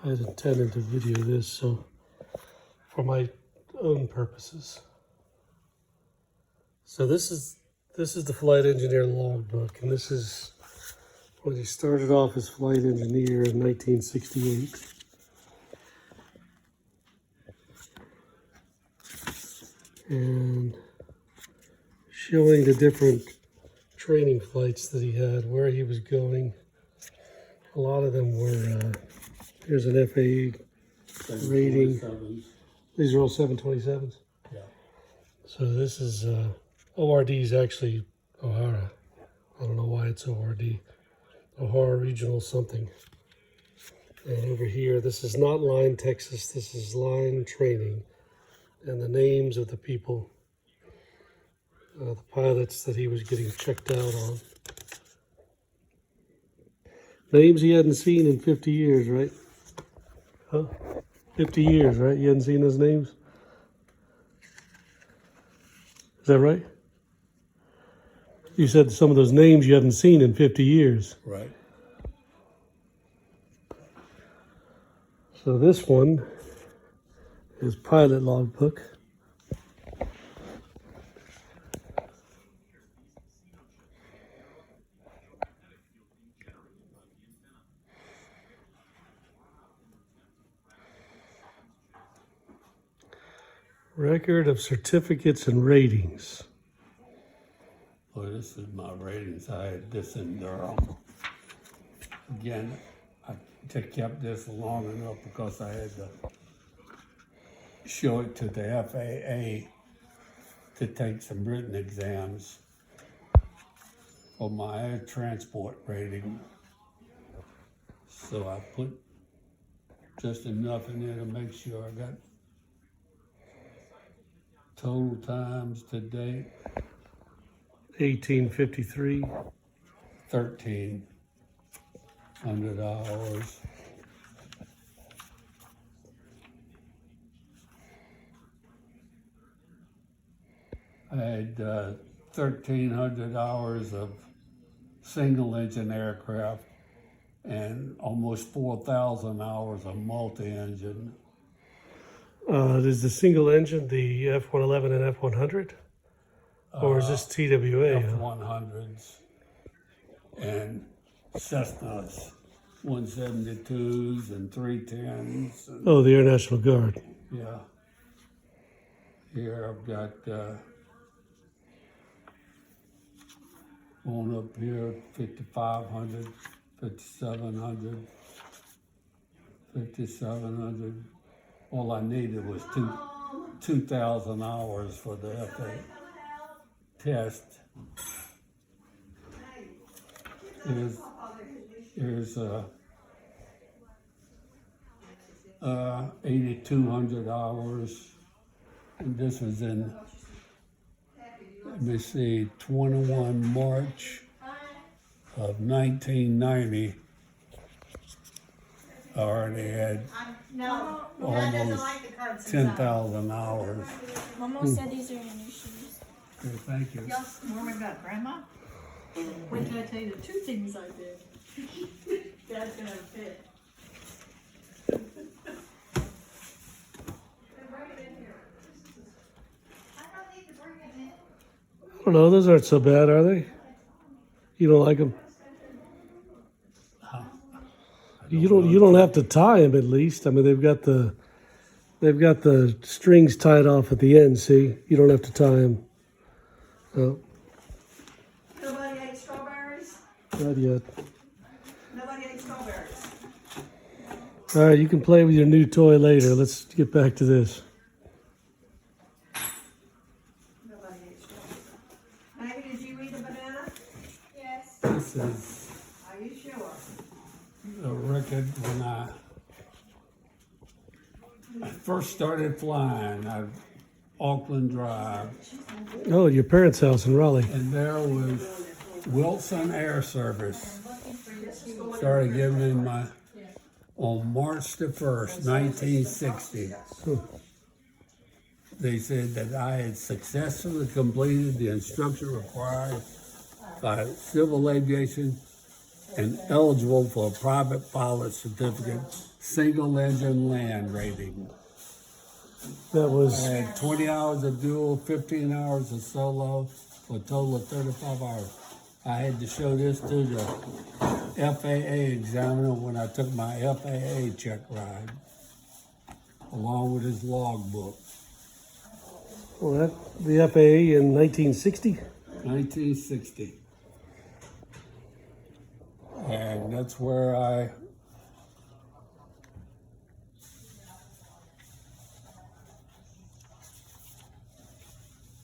I had intended to video this, so for my own purposes. So this is the flight engineer logbook, and this is when he started off as flight engineer in 1968. And showing the different training flights that he had, where he was going. A lot of them were, here's an FAA rating. These are all 727s? Yeah. So this is, ORD is actually O'Hara. I don't know why it's ORD. O'Hara Regional something. And over here, this is not line Texas, this is line training. And the names of the people, the pilots that he was getting checked out on. Names he hadn't seen in 50 years, right? Huh? 50 years, right? You hadn't seen those names? Is that right? You said some of those names you hadn't seen in 50 years. Right. So this one is pilot logbook. Record of certificates and ratings. Well, this is my ratings. I had this in Durham. Again, I just kept this long enough because I had to show it to the FAA to take some written exams for my air transport rating. So I put just enough in there to make sure I got total times to date. 1853. 1,300 hours. I had 1,300 hours of single engine aircraft and almost 4,000 hours of multi-engine. Is the single engine the F-111 and F-100? Or is this TWA? F-100s and Cessnas, 172s and 310s. And, Oh, the Air National Guard. yeah. Here I've got one up here, 5,500, 5,700, 5,700. All I needed was 2,000 hours for the FA test. Here's 8,200 hours. And this was in, let me see, 21 March of 1990. I already had almost 10,000 hours. Momo said these are your new shoes. Okay, thank you. Y'all worried about grandma? Wait till I tell you the two things I did. Dad's gonna fit. I don't know, those aren't so bad, are they? You don't like them? You don't have to tie them at least. I mean, they've got the strings tied off at the end. See, you don't have to tie them. Oh, Nobody ate strawberries? not yet. Nobody ate strawberries. All right, you can play with your new toy later. Let's get back to this. Nobody ate strawberries. Maggie, did you eat a banana? Yes. This is Are you sure? a record when I first started flying at Auckland Drive, Oh, your parents' house in Raleigh. and there was Wilson Air Service. Started giving me on March the 1st, 1960. They said that I had successfully completed the instruction required by Civil Aviation and eligible for a private pilot certificate, single engine land rating. That I was, had 20 hours of dual, 15 hours of solo, for a total of 35 hours. I had to show this to the FAA examiner when I took my FAA check ride, along with his logbook. well, that, the FAA in 1960? 1960. And that's where I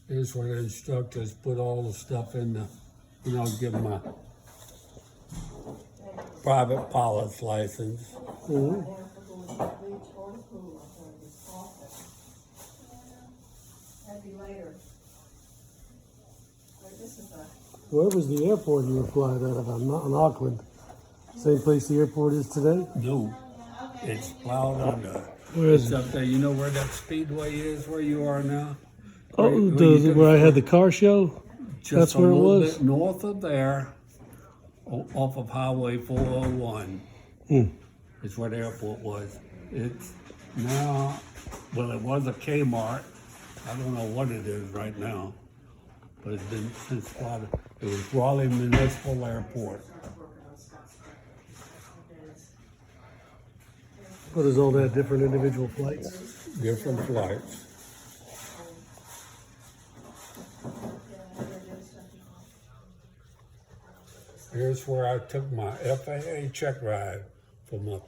here's where the instructors put all the stuff in the, give them a private pilot's license. Mhm. Where was the airport you were flying out of? I'm not in Auckland. Same place the airport is today? No, it's plowed under. Where is It's it? up there. You know where that speedway is, where you are now? Oh, Where you took where I us had the car show? Just That's a where it little was? bit north of there, off of Highway 401. Is where the airport was. It's now, well, it was a Kmart. I don't know what it is right now, but it's been since quite. It was Raleigh Municipal Airport. What is all that, different individual flights? Different flights. Here's where I took my FAA check ride for my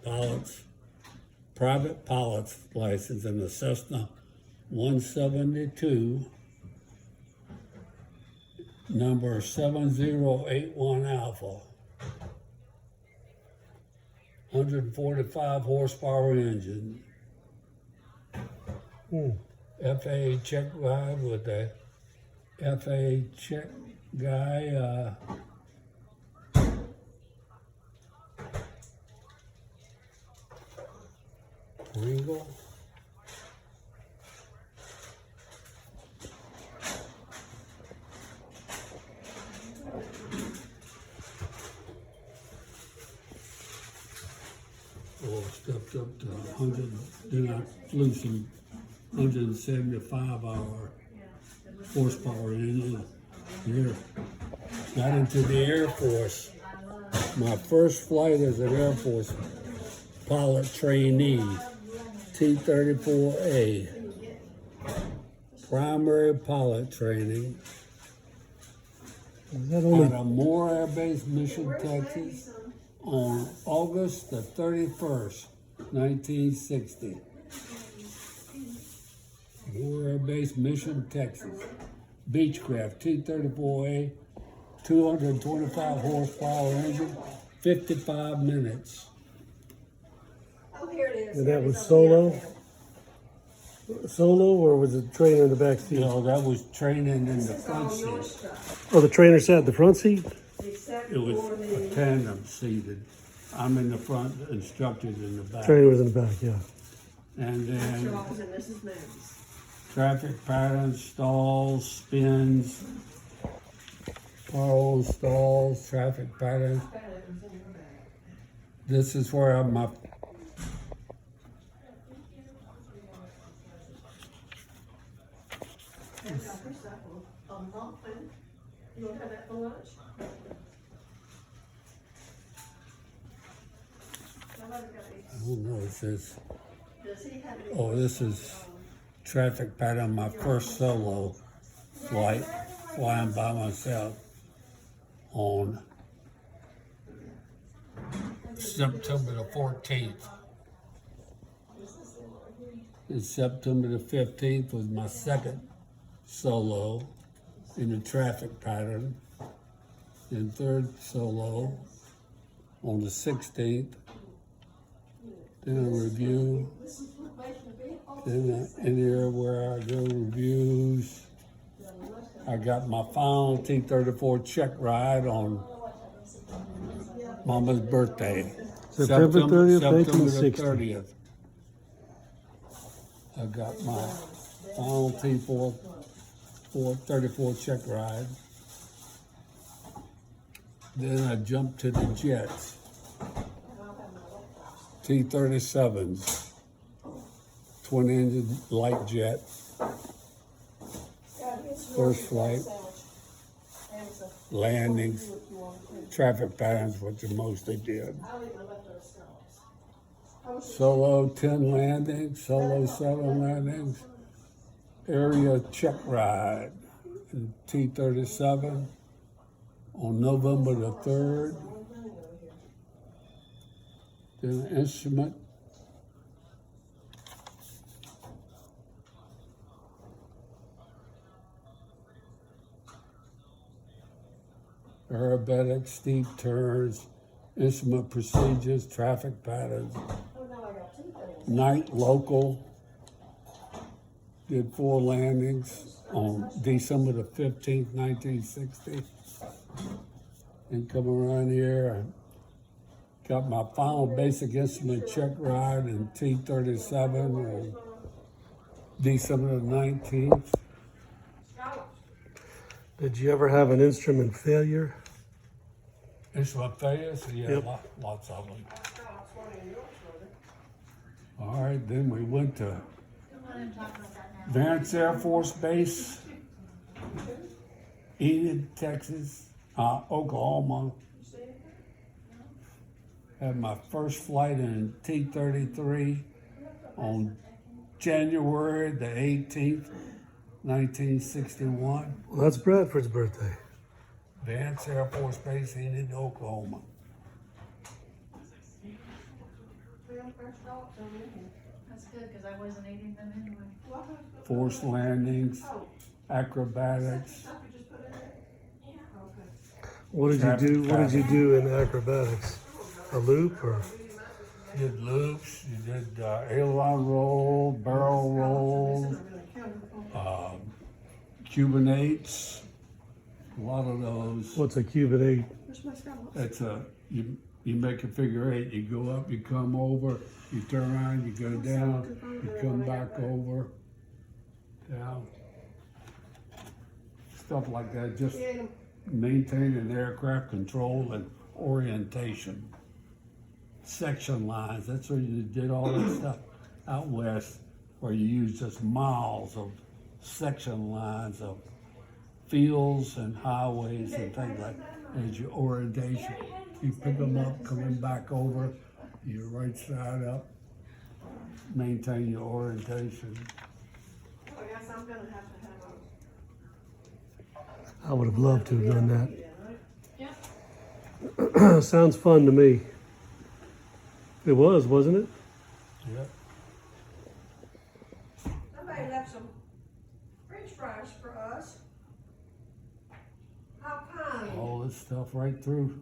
private pilot's license in the Cessna 172, number 7081 Alpha. 145 horsepower engine. FAA check ride with the FAA check guy. Ringo. Oh, stepped up to 100, then I flew some 175 hour horsepower engine. Here, got into the Air Force. My first flight as an Air Force pilot trainee, T-34A, primary pilot training Is that at only, Moore Air Base, Mission, Texas, on August the 31st, 1960. Moore Air Base, Mission, Texas. Beechcraft T-34A, 225 horsepower engine, 55 minutes. Oh, here it is. and that was solo? Solo, or was it trainer in the back You seat? know, that was training in the It's all front your seat. stuff, Oh, the trainer sat in the front seat? except It was for a the, tandem seated. I'm in the front, the instructors in the back. Trainer was in the back, yeah. And then Charles and Mrs. Moon's. traffic patterns, stalls, spins, power on stalls, traffic patterns. This is where my You want to have that for lunch? I don't know, it says, Does he have any? oh, this is traffic pattern, my first solo flight, flying by myself on September the 14th. And September the 15th was my second solo in the traffic pattern. And third solo on the 16th. Then a review. Then in here where I do reviews. I got my final T-34 check ride on Mama's birthday. September 30th, September the 1960. 30th. I got my final T-34 check ride. Then I jumped to the jets. T-37s, twin engine light jet, first flight, landings, traffic patterns, which the most they did. Solo 10 landings, solo 7 landings, area check ride, in T-37 on November the 3rd. Then instrument. Aerobatics, steep turns, instrument procedures, traffic patterns. Night local. Did 4 landings on December the 15th, 1960. And come around here, I got my final basic instrument check ride in T-37 on December the 19th. Did you ever have an instrument failure? Instrument failures? Yeah, Yep. lots of them. All right, then we went to Vance Air Force Base, Enid, Texas, Oklahoma. Had my first flight in T-33 on January the 18th, 1961. Well, that's Bradford's birthday. Vance Air Force Base, Enid, Oklahoma. That's good, because I wasn't eating them anyway. Forced landings, acrobatics, What did you do? What did you do in acrobatics? A loop or? you did loops, you did aileron roll, barrel roll, Cuban 8s, a lot of those. What's a cubit 8? That's you make a figure 8, you go up, you come over, you turn around, you go down, you come back over, down. Stuff like that, just maintaining aircraft control and orientation. Section lines, that's where you did all that stuff out west, where you used just miles of section lines of fields and highways and things like that as your orientation. You pick them up, coming back over, your right side up, maintain your orientation. I guess I'm gonna have to have I would have loved to have done that. Yeah. Sounds fun to me. It was, wasn't it? Yep. somebody left some french fries for us. How kind. All this stuff right through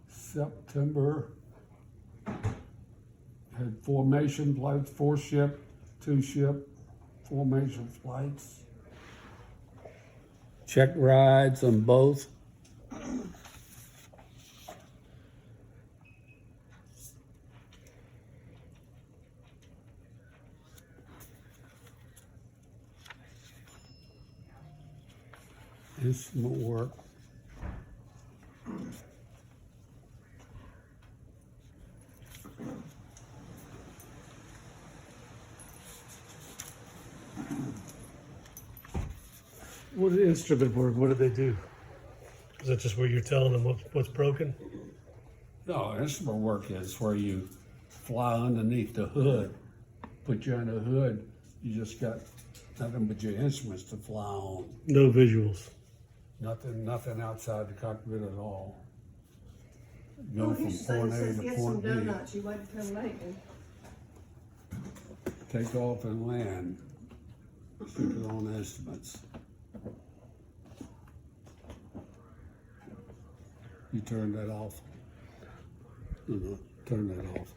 September. Had formation flights, 4 ship, 2 ship, formation flights. Check rides on both. Instrument work. What did instrument work? What did they do? Is that just where you're telling them what's broken? No, instrument work is where you fly underneath the hood. Put you on the hood, you just got nothing but your instruments to fly on. No visuals. Nothing outside the cockpit at all. Go Oh, from you say point A says to get some point B. donuts, you wait till late. Take off and land. Stick it on instruments. You turn that off. Turn that off.